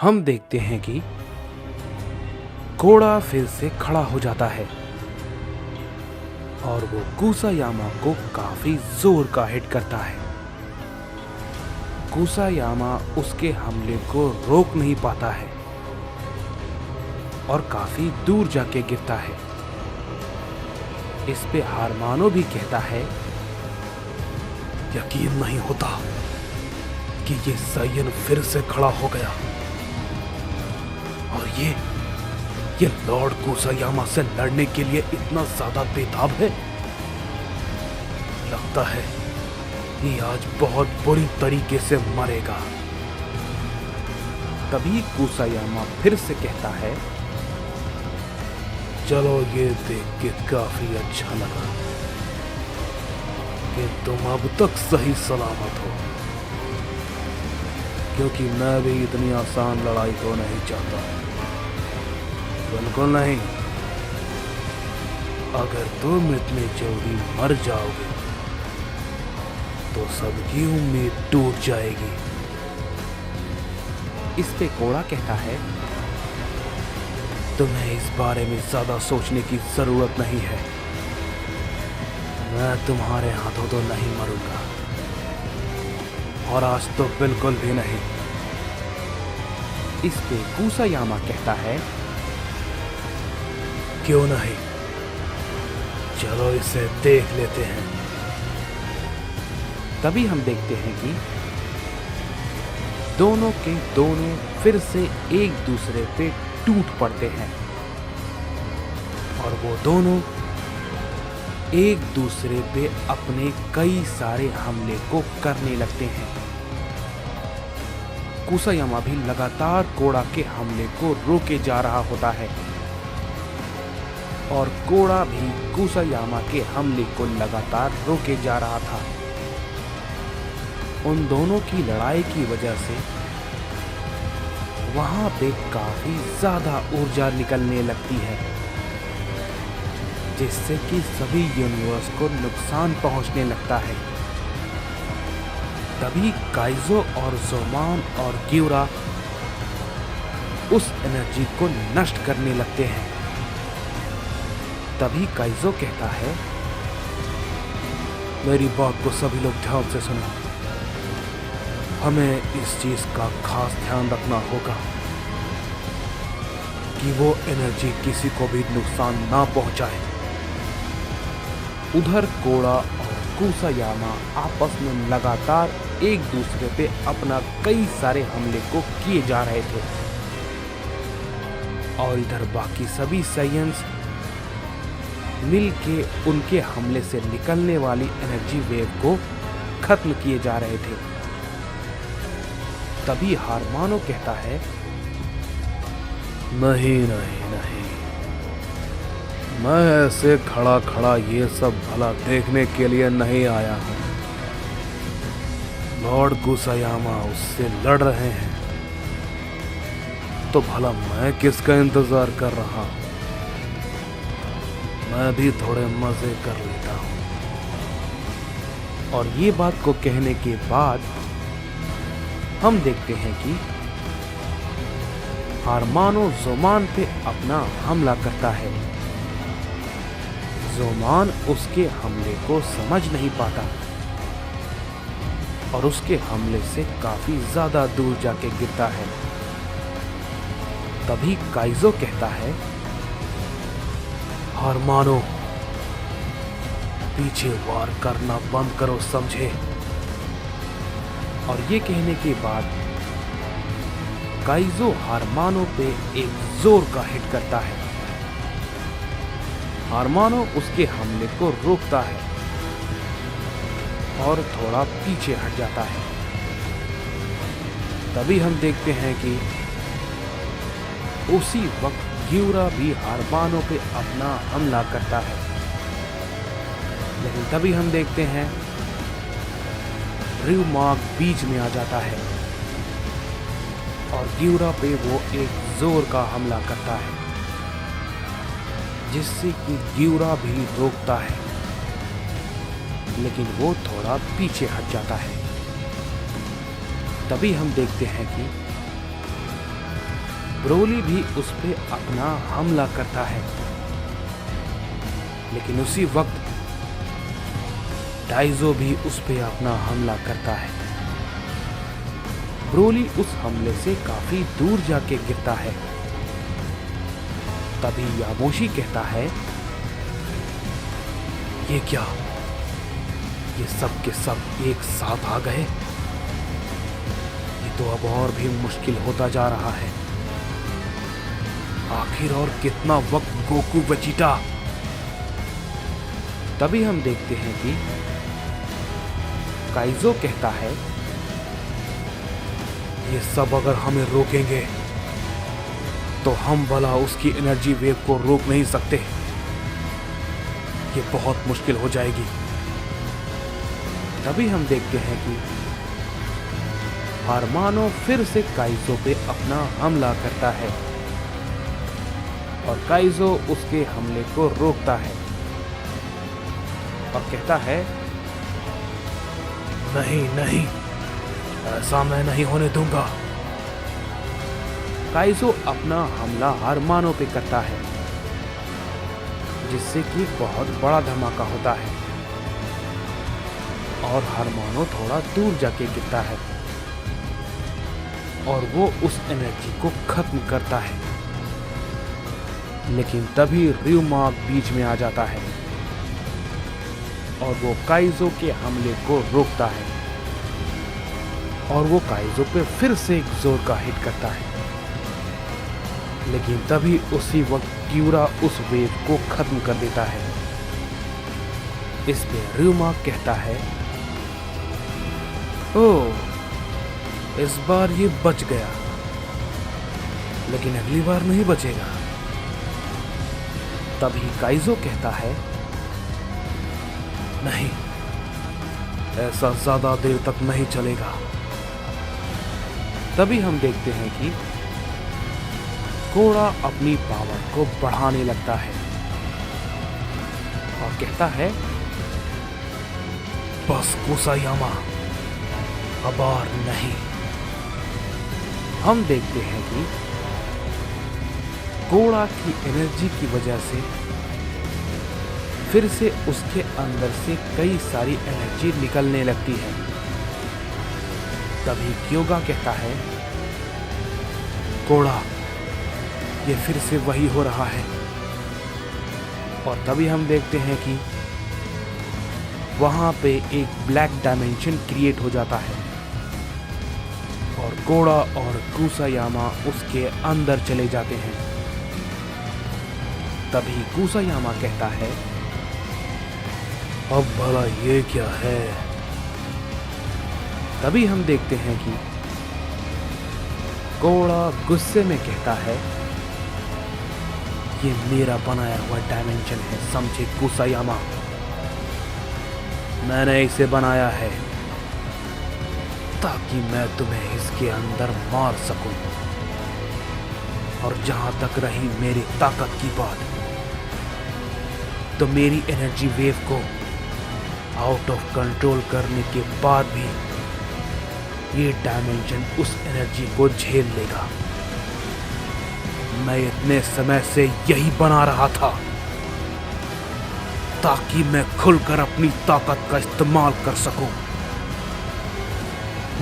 हम देखते हैं कि घोड़ा फिर से खड़ा हो जाता है और वो कुसायामा को काफी जोर का हिट करता है। कुसायामा उसके हमले को रोक नहीं पाता है और काफी दूर जाके गिरता है। इस पे हारमानो भी कहता है, यकीन नहीं होता कि ये सायन फिर से खड़ा हो गया और ये लॉर्ड कुसायामा से लड़ने के लिए इतना ज्यादा बेताब है। लगता है ये आज बहुत बुरी तरीके से मरेगा। तभी कुसायामा फिर से कहता है, चलो ये देख के काफी अच्छा लगा कि तुम अब तक सही सलामत हो, क्योंकि मैं भी इतनी आसान लड़ाई को नहीं चाहता। बिल्कुल नहीं। अगर तुम इतनी जल्दी मर जाओगे तो सबकी उम्मीद टूट जाएगी। इस पे घोड़ा कहता है, तुम्हें इस बारे में ज्यादा सोचने की जरूरत नहीं है। मैं तुम्हारे हाथों तो नहीं मरूंगा, और आज तो बिल्कुल भी नहीं। इस पे कुसायामा कहता है, क्यों नहीं, चलो इसे देख लेते हैं। तभी हम देखते हैं कि दोनों के दोनों फिर से एक दूसरे पे टूट पड़ते हैं और वो दोनों एक दूसरे पे अपने कई सारे हमले को करने लगते हैं। कुसायामा भी लगातार घोड़ा के हमले को रोके जा रहा होता है और घोड़ा भी कुसायामा के हमले को लगातार रोके जा रहा था। उन दोनों की लड़ाई की वजह से वहां पे काफी ज्यादा ऊर्जा निकलने लगती है, जिससे कि सभी यूनिवर्स को नुकसान पहुंचने लगता है। तभी काइजो और जोमान और गियोरा उस एनर्जी को नष्ट करने लगते हैं। तभी काइजो कहता है, मेरी बात को सभी लोग ध्यान से सुनो। हमें इस चीज का खास ध्यान रखना होगा कि वो एनर्जी किसी को भी नुकसान ना पहुंचाए। उधर घोड़ा और कुसायामा आपस में लगातार एक दूसरे पे अपना कई सारे हमले को किए जा रहे थे और इधर बाकी सभी साइयंस मिलके उनके हमले से निकलने वाली एनर्जी वेव को खत्म किए जा रहे थे। तभी हारमानो कहता है, नहीं नहीं नहीं, मैं ऐसे खड़ा खड़ा ये सब भला देखने के लिए नहीं आया हूं। लॉर्ड कुसायामा उससे लड़ रहे हैं तो भला मैं किसका इंतजार कर रहा हूं। मैं भी थोड़े मजे कर लेता हूं। और ये बात को कहने के बाद हम देखते हैं कि हारमानो जोमान पे अपना हमला करता है। जोमान उसके हमले को समझ नहीं पाता और उसके हमले से काफी ज्यादा दूर जाके गिरता है। तभी काइजो कहता है, हारमानो, पीछे वार करना बंद करो, समझे। और ये कहने के बाद काइजो हारमानो पे एक जोर का हिट करता है। हारमानो उसके हमले को रोकता है और थोड़ा पीछे हट जाता है। तभी हम देखते हैं कि उसी वक्त गियोरा भी हारमानो पे अपना हमला करता है, लेकिन तभी हम देखते हैं रिवमार्क बीच में आ जाता है और गियोरा पे वो एक जोर का हमला करता है, जिससे कि गियोरा भी रोकता है, लेकिन वो थोड़ा पीछे हट जाता है। तभी हम देखते हैं कि ब्रोली भी उस पे अपना हमला करता है, लेकिन उसी वक्त डाइजो भी उस पे अपना हमला करता है। ब्रोली उस हमले से काफी दूर जाके गिरता है। तभी यामोशी कहता है, ये क्या, ये सब के सब एक साथ आ गए? ये तो अब और भी मुश्किल होता जा रहा है। आखिर और कितना वक्त गोकू वेजिटा? तभी हम देखते हैं कि काइजो कहता है, ये सब अगर हमें रोकेंगे तो हम भला उसकी एनर्जी वेव को रोक नहीं सकते। ये बहुत मुश्किल हो जाएगी। तभी हम देखते हैं कि हारमानो फिर से काइजो पे अपना हमला करता है और काइजो उसके हमले को रोकता है और कहता है, नहीं नहीं, ऐसा मैं नहीं होने दूंगा। काइजो अपना हमला हारमानो पे करता है, जिससे कि बहुत बड़ा धमाका होता है और हारमानो थोड़ा दूर जाके गिरता है और वो उस एनर्जी को खत्म करता है। लेकिन तभी ryuma बीच में आ जाता है और वो काइजो के हमले को रोकता है और वो काइजो पे फिर से एक जोर का हिट करता है। लेकिन तभी उसी वक्त क्यूरा उस वेव को खत्म कर देता है। इस पे ryuma कहता है, ओह, इस बार ये बच गया, लेकिन अगली बार नहीं बचेगा। तभी काइजो कहता है, नहीं, ऐसा ज्यादा देर तक नहीं चलेगा। तभी हम देखते हैं कि कोड़ा अपनी पावर को बढ़ाने लगता है और कहता है, बस कुसायामा, अब और नहीं। हम देखते हैं कि कोड़ा की एनर्जी की वजह से फिर से उसके अंदर से कई सारी एनर्जी निकलने लगती है। तभी क्योगा कहता है, कोड़ा, ये फिर से वही हो रहा है। और तभी हम देखते हैं कि वहां पे एक ब्लैक डायमेंशन क्रिएट हो जाता है और कोड़ा और कुसायामा उसके अंदर चले जाते हैं। तभी कुसायामा कहता है, अब भला ये क्या है? तभी हम देखते हैं कि कोड़ा गुस्से में कहता है, ये मेरा बनाया हुआ डायमेंशन है, समझे कुसायामा। मैंने इसे बनाया है ताकि मैं तुम्हें इसके अंदर मार सकूं। और जहां तक रही मेरी ताकत की बात, तो मेरी एनर्जी वेव को आउट ऑफ कंट्रोल करने के बाद भी ये डायमेंशन उस एनर्जी को झेल लेगा। मैं इतने समय से यही बना रहा था ताकि मैं खुलकर अपनी ताकत का इस्तेमाल कर सकूं।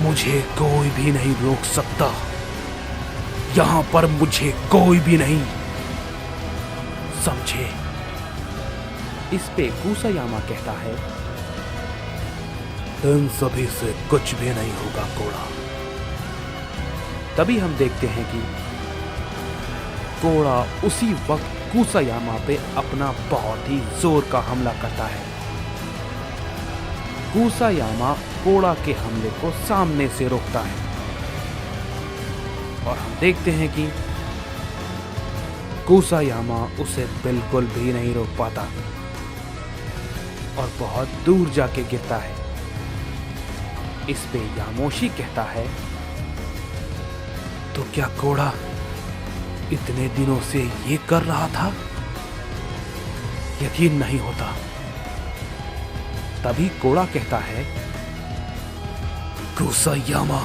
मुझे कोई भी नहीं रोक सकता, यहां पर मुझे कोई भी नहीं, समझे? इस पे कुसायामा कहता है, इन सभी से कुछ भी नहीं होगा कोड़ा। तभी हम देखते हैं कि कोड़ा उसी वक्त कुसायामा पे अपना बहुत ही जोर का हमला करता है। कुसायामा कोड़ा के हमले को सामने से रोकता है और हम देखते हैं कि कुसायामा उसे बिल्कुल भी नहीं रोक पाता और बहुत दूर जाके गिरता है। इस पे यामोशी कहता है, तो क्या कोड़ा इतने दिनों से ये कर रहा था? यकीन नहीं होता। तभी कोड़ा कहता है, कुसायामा,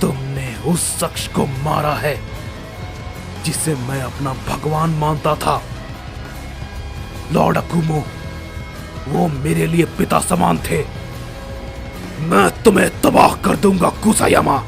तुमने उस शख्स को मारा है जिसे मैं अपना भगवान मानता था। लॉर्ड अकुमो, वो मेरे लिए पिता समान थे। मैं तुम्हें तबाह कर दूंगा कुसायामा।